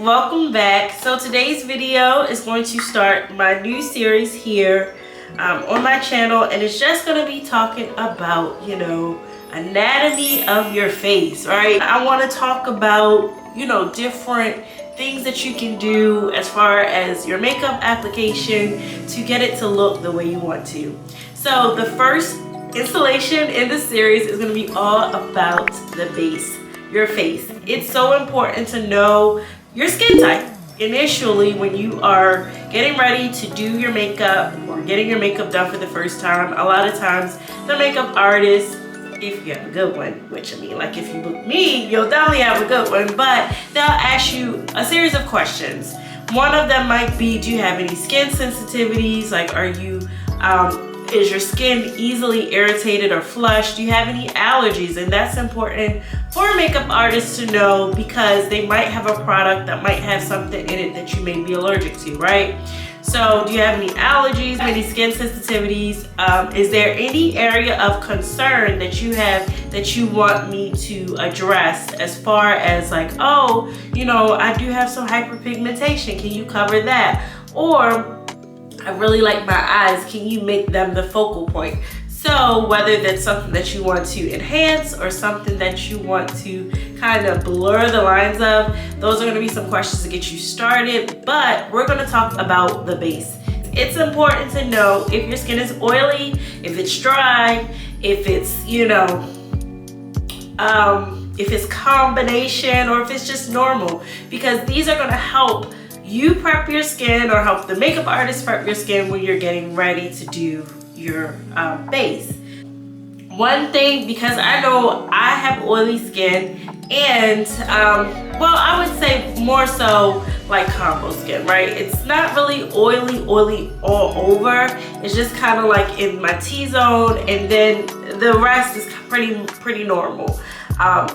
welcome back. So today's video is going to start my new series here on my channel, and it's just going to be talking about, anatomy of your face, right? I want to talk about, different things that you can do as far as your makeup application to get it to look the way you want to. So the first installation in this series is going to be all about the base, your face. It's so important to know your skin type initially when you are getting ready to do your makeup or getting your makeup done for the first time. A lot of times the makeup artist, if you have a good one, which I mean, like if you book me, you'll definitely have a good one, but they'll ask you a series of questions. One of them might be, do you have any skin sensitivities? Like, is your skin easily irritated or flushed? Do you have any allergies? And that's important for a makeup artist to know, because they might have a product that might have something in it that you may be allergic to, right? So do you have any allergies, any skin sensitivities? Is there any area of concern that you have that you want me to address, as far as like, oh, I do have some hyperpigmentation, can you cover that? Or I really like my eyes, can you make them the focal point? So whether that's something that you want to enhance or something that you want to kind of blur the lines of, those are going to be some questions to get you started, but we're going to talk about the base. It's important to know if your skin is oily, if it's dry, if it's, if it's combination, or if it's just normal, because these are going to help you prep your skin, or help the makeup artist prep your skin when you're getting ready to do your base. One thing, because I know I have oily skin, and well, I would say more so like combo skin, right? It's not really oily all over. It's just kind of like in my T-zone, and then the rest is pretty normal.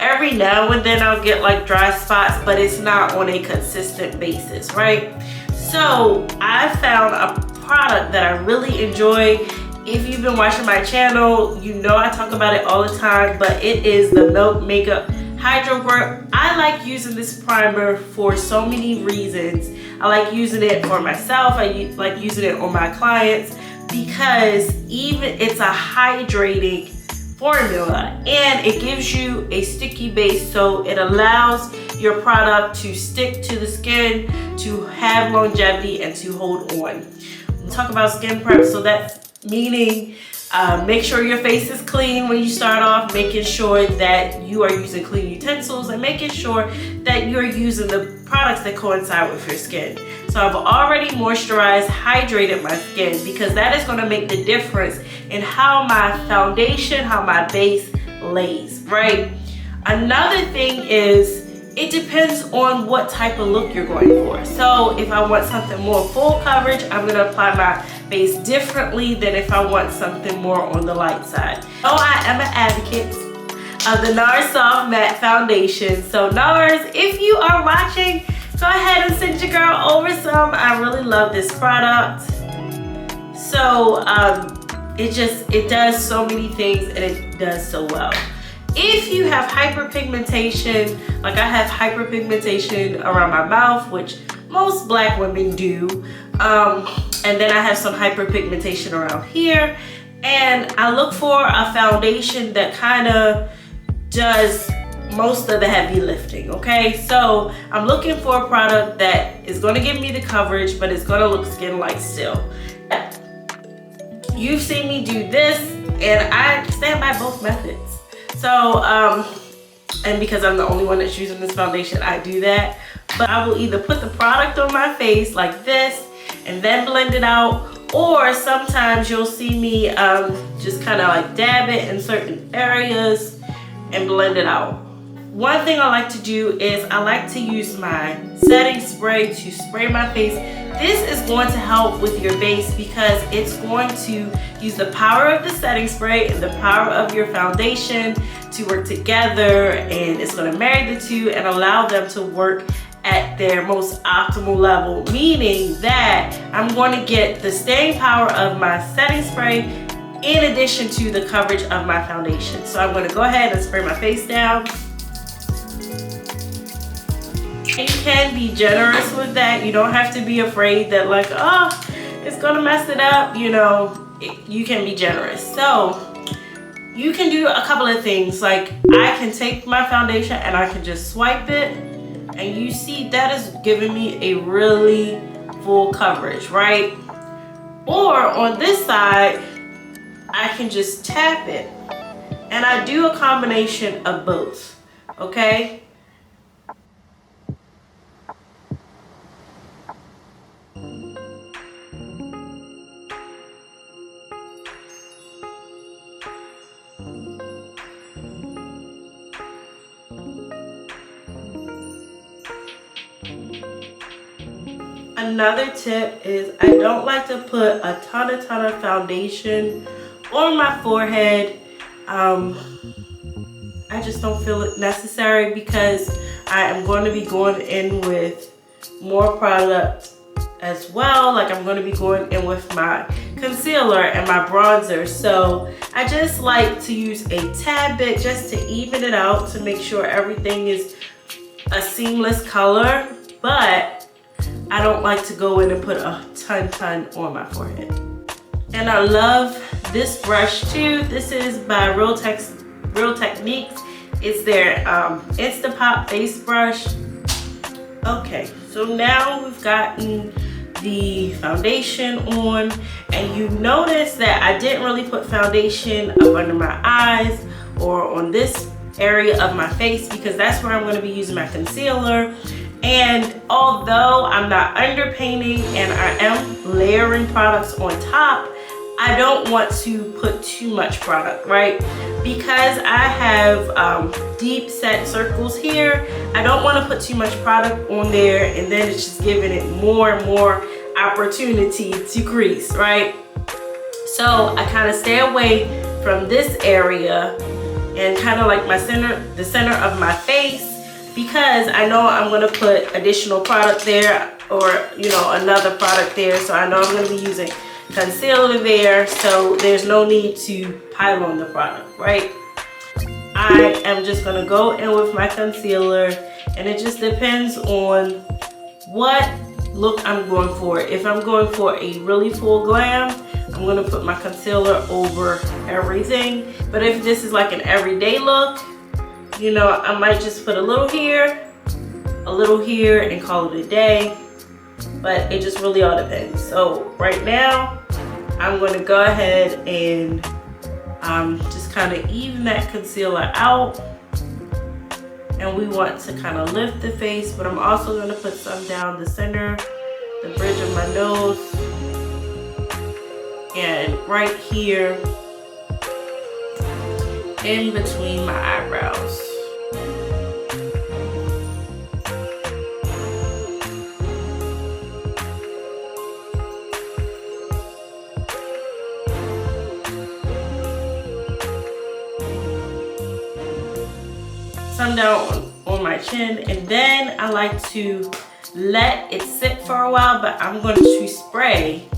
Every now and then I'll get like dry spots, but it's not on a consistent basis, right? So I found a product that I really enjoy. If you've been watching my channel, I talk about it all the time, but it is the Milk Makeup Hydro Grip. I like using this primer for so many reasons. I like using it for myself. I like using it on my clients, because it's a hydrating formula, and it gives you a sticky base, so it allows your product to stick to the skin, to have longevity, and to hold on. We'll talk about skin prep, so that's meaning make sure your face is clean when you start off, making sure that you are using clean utensils, and making sure that you're using the products that coincide with your skin. So I've already moisturized, hydrated my skin, because that is going to make the difference in how my foundation, how my base lays, right? Another thing is, it depends on what type of look you're going for. So if I want something more full coverage, I'm going to apply my base differently than if I want something more on the light side. Oh, I am an advocate of the NARS Soft Matte Foundation. So NARS, if you are watching, go ahead and send your girl over some. I really love this product. So it does so many things, and it does so well. If you have hyperpigmentation, like I have hyperpigmentation around my mouth, which most black women do, and then I have some hyperpigmentation around here, and I look for a foundation that kind of does most of the heavy lifting, okay? So I'm looking for a product that is going to give me the coverage, but it's going to look skin-like still. You've seen me do this, and I stand by both methods. So, and because I'm the only one that's using this foundation, I do that. But I will either put the product on my face like this, and then blend it out, or sometimes you'll see me just kind of like dab it in certain areas and blend it out. One thing I like to do is I like to use my setting spray to spray my face. This is going to help with your base, because it's going to use the power of the setting spray and the power of your foundation to work together, and it's going to marry the two and allow them to work at their most optimal level, meaning that I'm going to get the staying power of my setting spray in addition to the coverage of my foundation. So I'm going to go ahead and spray my face down. You can be generous with that. You don't have to be afraid that like, oh, it's gonna mess it up. You know, you can be generous. So you can do a couple of things. Like I can take my foundation and I can just swipe it, and you see that is giving me a really full coverage, right? Or on this side, I can just tap it, and I do a combination of both, okay? Another tip is I don't like to put a ton of foundation on my forehead. I just don't feel it necessary because I am going to be going in with more product as well. Like I'm going to be going in with my concealer and my bronzer. So I just like to use a tad bit just to even it out, to make sure everything is a seamless color. But I don't like to go in and put a ton on my forehead. And I love this brush too. This is by Real Techniques. It's their Instapop face brush. Okay, so now we've gotten the foundation on, and you notice that I didn't really put foundation up under my eyes or on this area of my face because that's where I'm going to be using my concealer. And although I'm not underpainting and I am layering products on top, I don't want to put too much product, right? Because I have deep set circles here, I don't want to put too much product on there, and then it's just giving it more and more opportunity to crease, right? So I kind of stay away from this area and kind of like the center of my face, because I know I'm going to put additional product there, or you know, another product there. So I know I'm going to be using concealer there, so there's no need to pile on the product, right? I am just going to go in with my concealer, and it just depends on what look I'm going for. If I'm going for a really full glam, I'm going to put my concealer over everything. But if this is like an everyday look, you know, I might just put a little here, and call it a day. But it just really all depends. So right now, I'm going to go ahead and just kind of even that concealer out. And we want to kind of lift the face, but I'm also going to put some down the center, the bridge of my nose, and right here in between my eyebrows. Some down on my chin, and then I like to let it sit for a while, but I'm going to spray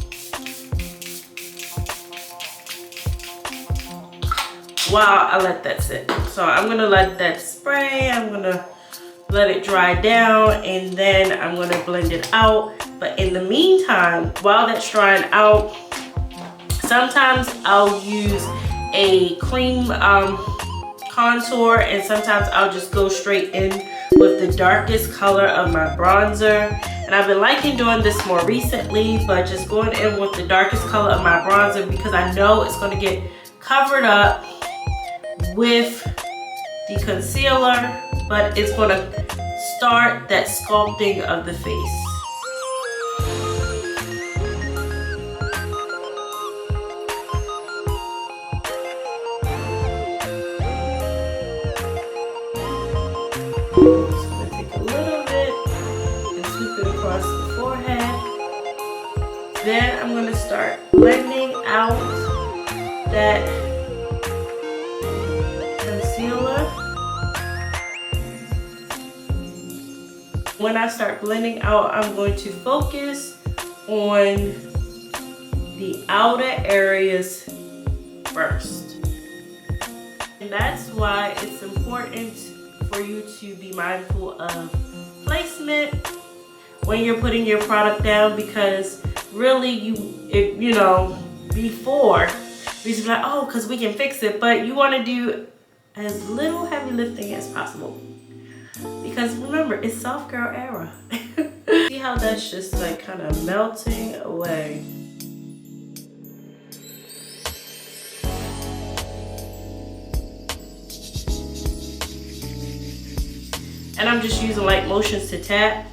while I let that sit. So I'm going to let that spray, I'm going to let it dry down, and then I'm going to blend it out. But in the meantime, while that's drying out, sometimes I'll use a cream contour, and sometimes I'll just go straight in with the darkest color of my bronzer. And I've been liking doing this more recently, but just going in with the darkest color of my bronzer because I know it's going to get covered up with the concealer, but it's going to start that sculpting of the face. Just going to take a little bit and swoop it across the forehead. Then I'm going to start blending out that concealer. When I start blending out, I'm going to focus on the outer areas first. And that's why it's important for you to be mindful of placement when you're putting your product down, because really before we used to be like, oh, because we can fix it, but you want to do as little heavy lifting as possible, because remember, it's soft girl era. See how that's just like kind of melting away. And I'm just using light motions to tap.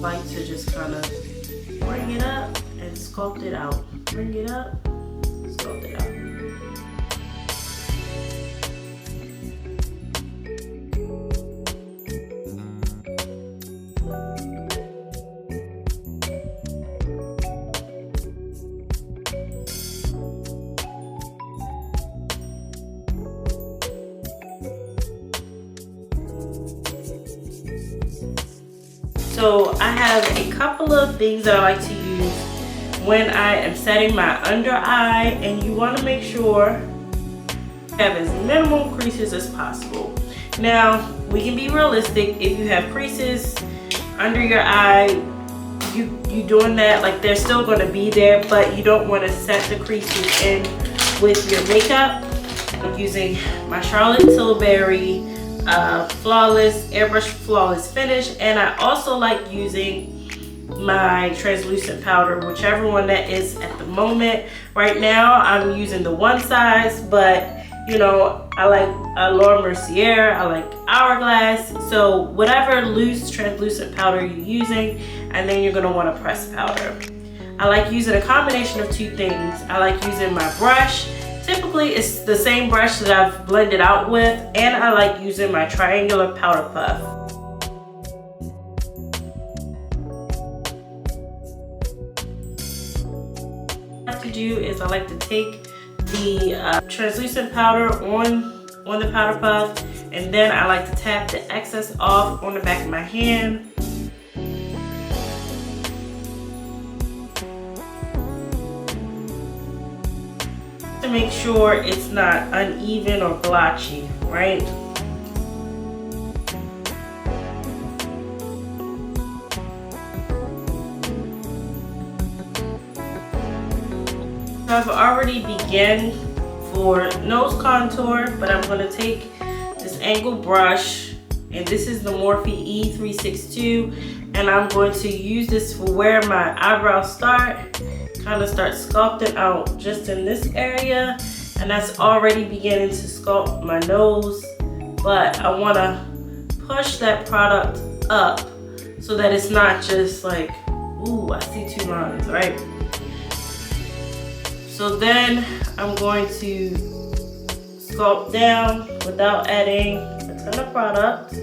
Like to just kind of bring it up and sculpt it out. Bring it up, sculpt it out. So I have a couple of things that I like to use when I am setting my under eye, and you want to make sure you have as minimal creases as possible. Now, we can be realistic. If you have creases under your eye, you doing that, like they're still going to be there, but you don't want to set the creases in with your makeup. I'm using my Charlotte Tilbury airbrush flawless finish, and I also like using my translucent powder, whichever one that is at the moment. Right now I'm using the one size, but I like Laura Mercier, I like Hourglass, so whatever loose translucent powder you're using, and then you're going to want to press powder. I like using a combination of two things. I like using my brush. Typically it's the same brush that I've blended out with, and I like using my triangular powder puff. What I like to do is I like to take the translucent powder on the powder puff, and then I like to tap the excess off on the back of my hand. To make sure it's not uneven or blotchy, right? So I've already begun for nose contour, but I'm going to take this angled brush, and this is the Morphe E362, and I'm going to use this for where my eyebrows start. Kind of start sculpting out just in this area, and that's already beginning to sculpt my nose, but I want to push that product up so that it's not just like, ooh, I see two lines, right? So then I'm going to sculpt down without adding a ton of product,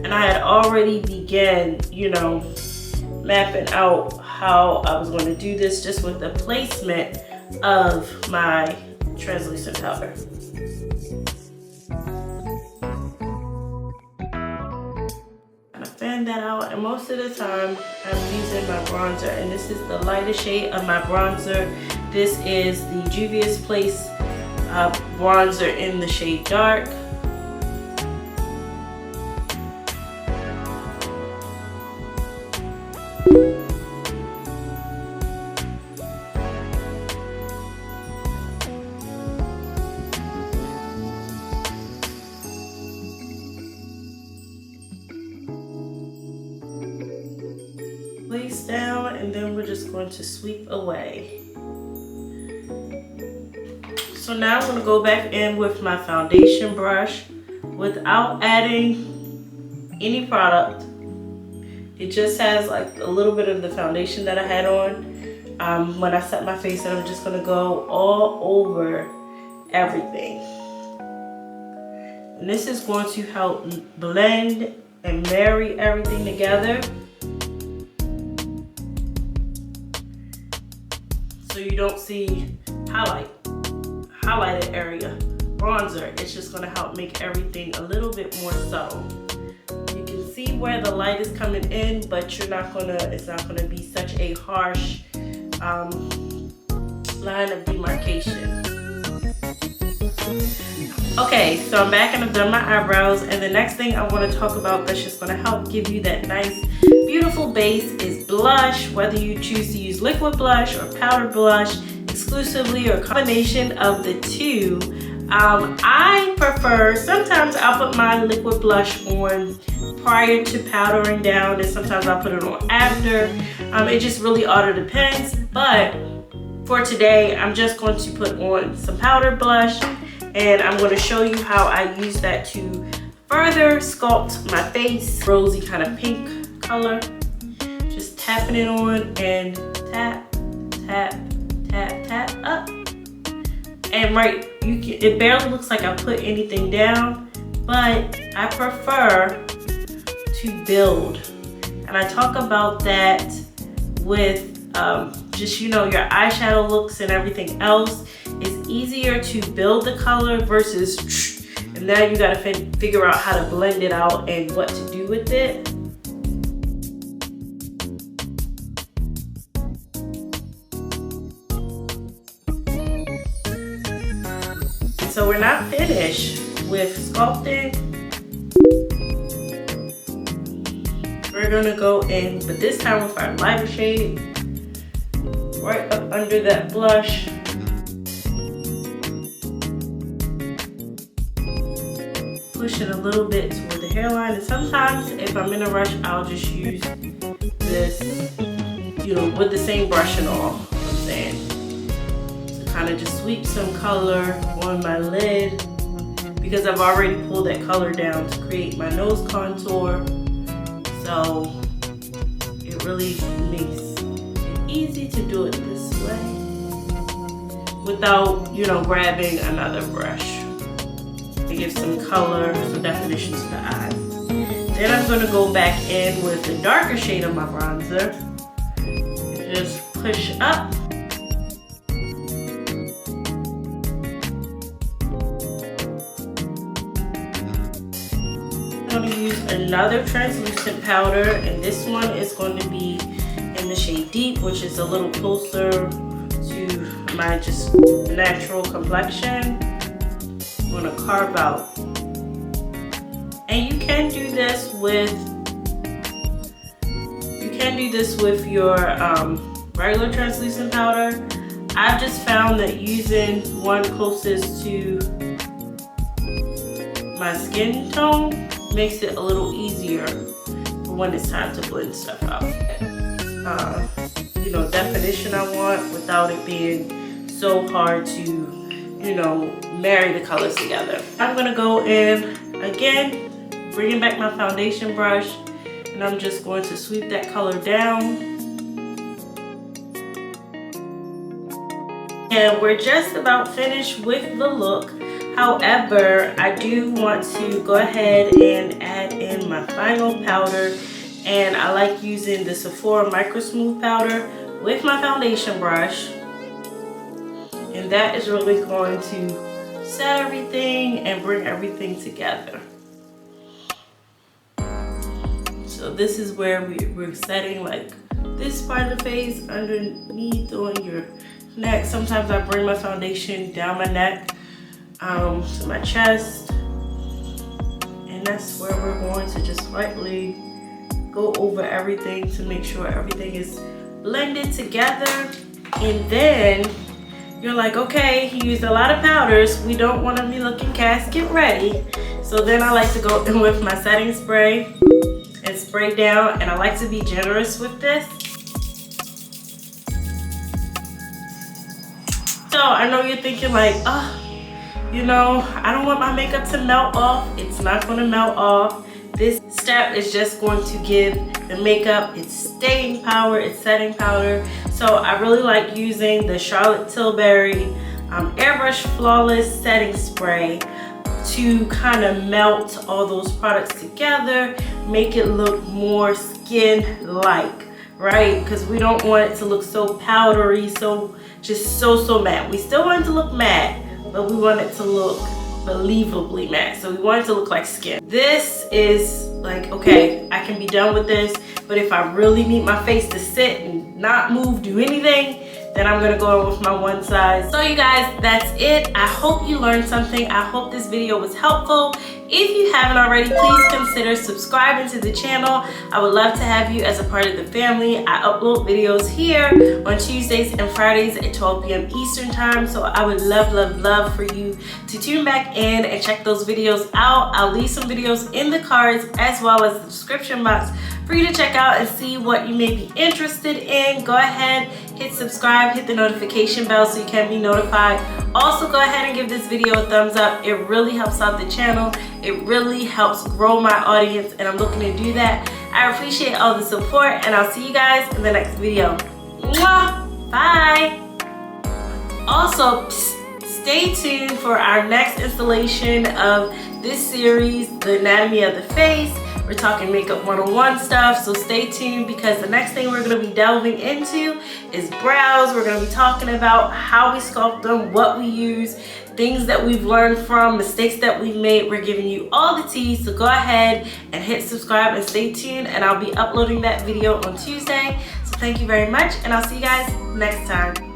and I had already began, mapping out how I was going to do this just with the placement of my translucent powder. And I fan that out, and most of the time I'm using my bronzer, and this is the lightest shade of my bronzer. This is the Juvia's Place bronzer in the shade Dark. Place down, and then we're just going to sweep away. So now I'm going to go back in with my foundation brush without adding any product. It just has like a little bit of the foundation that I had on when I set my face, and I'm just going to go all over everything. And this is going to help blend and marry everything together, so you don't see highlighted area bronzer. It's just going to help make everything a little bit more subtle. You can see where the light is coming in, but it's not going to be such a harsh line of demarcation. Okay, so I'm back and I've done my eyebrows, and the next thing I want to talk about that's just going to help give you that nice, beautiful base is blush. Whether you choose to use liquid blush or powder blush exclusively or a combination of the two. I prefer, sometimes I'll put my liquid blush on prior to powdering down, and sometimes I'll put it on after. It just really all depends, but for today, I'm just going to put on some powder blush, and I'm going to show you how I use that to further sculpt my face. Rosy kind of pink color. Just tapping it on and tap, tap, tap, tap up. And right, it barely looks like I put anything down, but I prefer to build. And I talk about that with just, you know, your eyeshadow looks and everything else. It's easier to build the color versus, and now you gotta figure out how to blend it out and what to do with it. So we're not finished with sculpting. We're gonna go in, but this time with our lighter shade, right up under that blush. Push it a little bit toward the hairline, and sometimes if I'm in a rush, I'll just use this, you know, with the same brush and all, I'm saying. Kind of just sweep some color on my lid because I've already pulled that color down to create my nose contour. So it really makes it easy to do it this way without, you know, grabbing another brush. To give some color, some definition to the eye. Then I'm going to go back in with the darker shade of my bronzer and just push up. I'm going to use another translucent powder, and this one is going to be in the shade Deep, which is a little closer to my just natural complexion. I'm going to carve out, and you can do this with your regular translucent powder. I've just found that using one closest to my skin tone makes it a little easier for when it's time to blend stuff out. You know, definition I want without it being so hard to, you know, marry the colors together. I'm gonna go in again, bringing back my foundation brush, and I'm just going to sweep that color down. And we're just about finished with the look. However, I do want to go ahead and add in my final powder, and I like using the Sephora Micro Smooth powder with my foundation brush, and that is really going to set everything and bring everything together. So this is where we're setting like this part of the face underneath on your neck. Sometimes I bring my foundation down my neck to my chest, and that's where we're going to just lightly go over everything to make sure everything is blended together. And then you're like, okay, he used a lot of powders, we don't want to be looking casket ready. So then I like to go in with my setting spray and spray down, and I like to be generous with this. So I know you're thinking like, oh, you know, I don't want my makeup to melt off. It's not going to melt off. This step is just going to give the makeup its staying power, its setting powder. So I really like using the Charlotte Tilbury Airbrush Flawless Setting Spray to kind of melt all those products together, make it look more skin-like, right? Because we don't want it to look so powdery, so matte. We still want it to look matte, but we want it to look believably matte. So we want it to look like skin. This is like, okay, I can be done with this, but if I really need my face to sit and not move, do anything, then I'm gonna go in with my one size. So you guys, that's it. I hope you learned something. I hope this video was helpful. If you haven't already, please consider subscribing to the channel. I would love to have you as a part of the family. I upload videos here on Tuesdays and Fridays at 12 p.m. Eastern time. So I would love for you to tune back in and check those videos out. I'll leave some videos in the cards as well as the description box for you to check out and see what you may be interested in. Go ahead, hit subscribe, hit the notification bell so you can be notified. Also, go ahead and give this video a thumbs up. It really helps out the channel. It really helps grow my audience, and I'm looking to do that. I appreciate all the support, and I'll see you guys in the next video. Mwah! Bye! Also, stay tuned for our next installation of this series, The Anatomy of the Face. We're talking makeup 101 stuff, so stay tuned because the next thing we're going to be delving into is brows. We're going to be talking about how we sculpt them, what we use, things that we've learned from, mistakes that we've made. We're giving you all the tea, so go ahead and hit subscribe and stay tuned, and I'll be uploading that video on Tuesday. So thank you very much, and I'll see you guys next time.